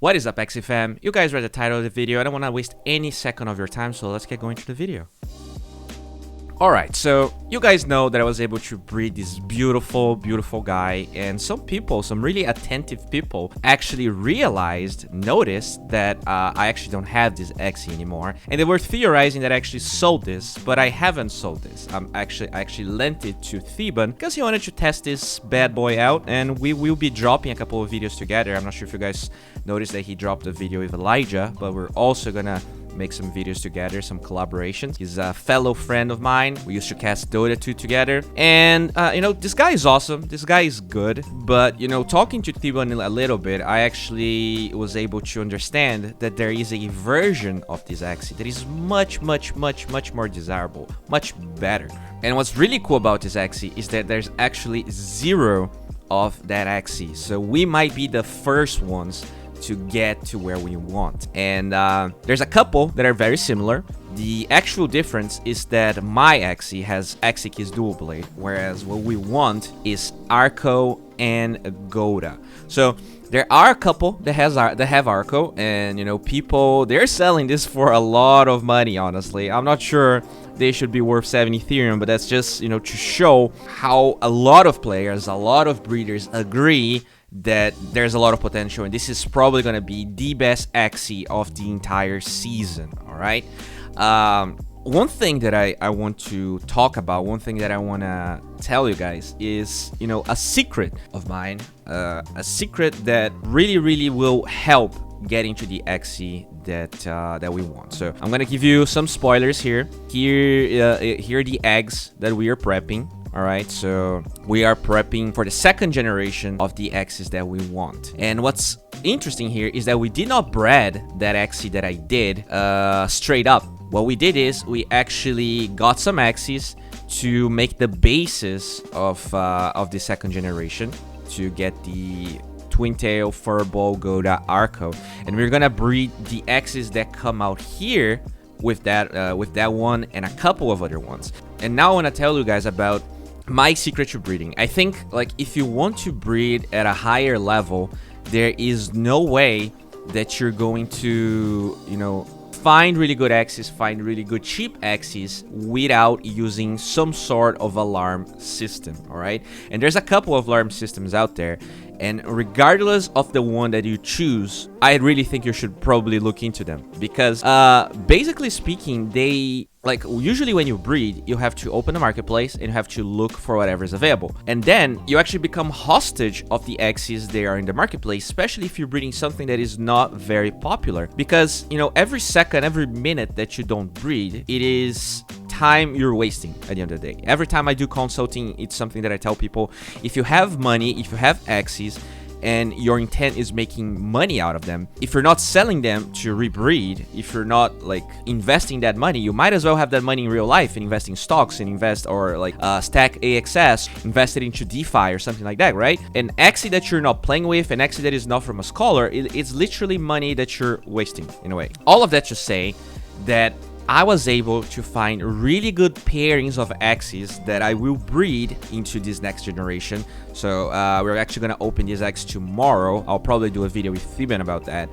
What is up, AXIE fam? You guys read the title of the video. I don't want to waste any second of your time, so let's get going to the video. Alright, so you guys know that I was able to breed this beautiful guy, and some people, some really attentive people, actually noticed that I actually don't have this axiie anymore, and they were theorizing that I actually sold this, but I haven't sold this. I actually lent it to Theban because he wanted to test this bad boy out, and we will be dropping a couple of videos together. I'm not sure if you guys noticed that he dropped a video with Elijah, but we're also gonna make some videos together, some collaborations. He's a fellow friend of mine. We used to cast Dota 2 together. And, you know, this guy is awesome. This guy is good. But, you know, talking to Theban a little bit, I actually was able to understand that there is a version of this axiie that is much more desirable, much better. And what's really cool about this axiie is that there's actually 0 of that axiie. So we might be the first ones to get to where we want. And there's a couple that are very similar. The actual difference is that my axiie has axiie keys dual blade, whereas what we want is Arco and Goda. So there are a couple that have Arco, and you know, people, they're selling this for a lot of money. Honestly, I'm not sure they should be worth 70 Ethereum, but that's just, you know, to show how a lot of players, a lot of breeders agree that there's a lot of potential, and this is probably going to be the best axiie of the entire season. All right. One thing that I want to talk about, one thing that I want to tell you guys is, you know, a secret of mine, a secret that really will help get into the axiie that we want. So I'm gonna give you some spoilers here. Here are the eggs that we are prepping. All right, so we are prepping for the second generation of the axies that we want. And what's interesting here is that we did not bred that axiie that I did straight up. What we did is we actually got some axies to make the basis of the second generation to get the twin tail, furball, Goda, Arco, and we're gonna breed the axies that come out here with that one and a couple of other ones. And now I want to tell you guys about my secret to breeding. I think, like, if you want to breed at a higher level, there is no way that you're going to, you know, find really good axies, find really good cheap axies without using some sort of alarm system. All right, and there's a couple of alarm systems out there, and regardless of the one that you choose, I really think you should probably look into them, because basically speaking, they, like, usually when you breed, you have to open the marketplace and you have to look for whatever is available. And then you actually become hostage of the axies they are in the marketplace, especially if you're breeding something that is not very popular. Because, you know, every second, every minute that you don't breed, it is time you're wasting at the end of the day. Every time I do consulting, it's something that I tell people: if you have money, if you have axies, and your intent is making money out of them, if you're not selling them to rebreed, if you're not, like, investing that money, you might as well have that money in real life and invest in stocks and invest, or like stack AXS, invest it into DeFi or something like that, right? An axiie that you're not playing with, an axiie that is not from a scholar, it's literally money that you're wasting in a way. All of that to say that I was able to find really good pairings of axies that I will breed into this next generation. So we're actually going to open these eggs tomorrow. I'll probably do a video with Theban about that.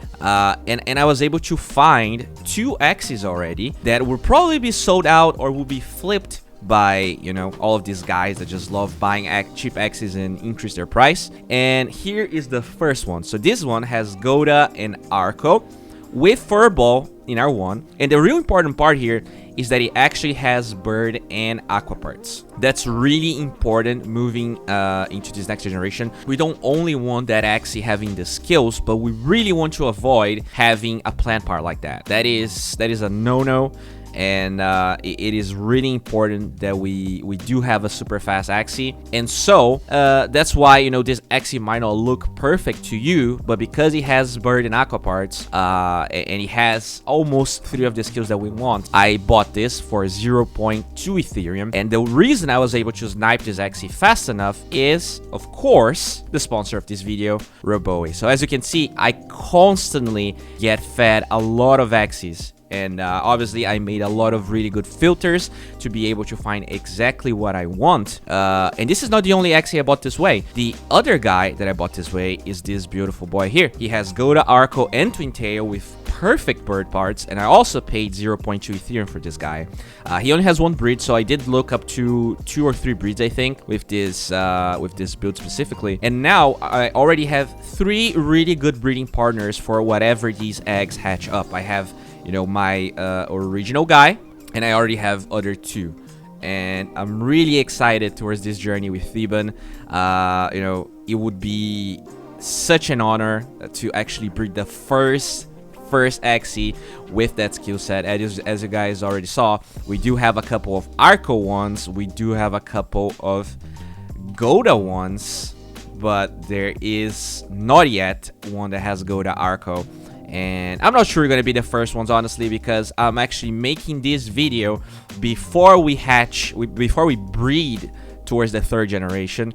And I was able to find 2 axies already that will probably be sold out or will be flipped by, you know, all of these guys that just love buying cheap axies and increase their price. And here is the first one. So this one has Goda and Arco with furball in R1, and the real important part here is that it actually has bird and aqua parts. That's really important moving into this next generation. We don't only want that axiie having the skills, but we really want to avoid having a plant part like that. That is a no-no. And it is really important that we do have a super fast axiie. And so that's why, you know, this axiie might not look perfect to you, but because it has bird and aqua parts and it has almost 3 of the skills that we want, I bought this for 0.2 Ethereum. And the reason I was able to snipe this axiie fast enough is, of course, the sponsor of this video, Roboe. So as you can see, I constantly get fed a lot of axies and obviously I made a lot of really good filters to be able to find exactly what I want. And this is not the only axiie I bought this way. The other guy that I bought this way is this beautiful boy here. He has Goda, Arco, and Twin Tail with perfect bird parts, and I also paid 0.2 Ethereum for this guy. He only has one breed, so I did look up to 2 or 3 breeds, I think, with this build specifically. And now I already have 3 really good breeding partners for whatever these eggs hatch up. I have, you know, my original guy, and I already have other 2. And I'm really excited towards this journey with Theban. You know, it would be such an honor to actually breed the first axiie with that skill set. As you guys already saw, we do have a couple of Arco ones, we do have a couple of Goda ones, but there is not yet one that has Goda Arco. And I'm not sure we're gonna be the first ones, honestly, because I'm actually making this video before we hatch, before we breed towards the 3rd generation.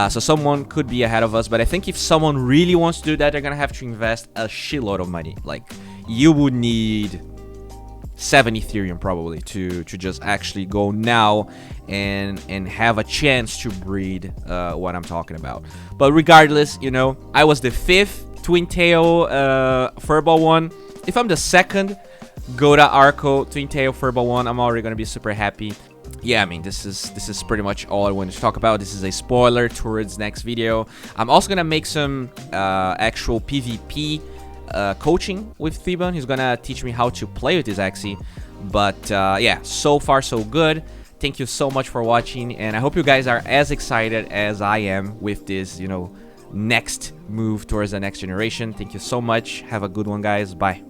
So someone could be ahead of us, but I think if someone really wants to do that, they're gonna have to invest a shitload of money. Like, you would need 7 Ethereum probably to just actually go now and have a chance to breed what I'm talking about. But regardless, you know, I was the 5th Twin Tail Furball one. If I'm the 2nd Goda Arco Twin Tail Furball one, I'm already gonna be super happy. Yeah, I mean, this is pretty much all I wanted to talk about. This is a spoiler towards next video. I'm also gonna make some actual PvP coaching with Theban. He's gonna teach me how to play with his axiie. But yeah, so far so good. Thank you so much for watching, and I hope you guys are as excited as I am with this, you know, next move towards the next generation. Thank you so much. Have a good one, guys. Bye.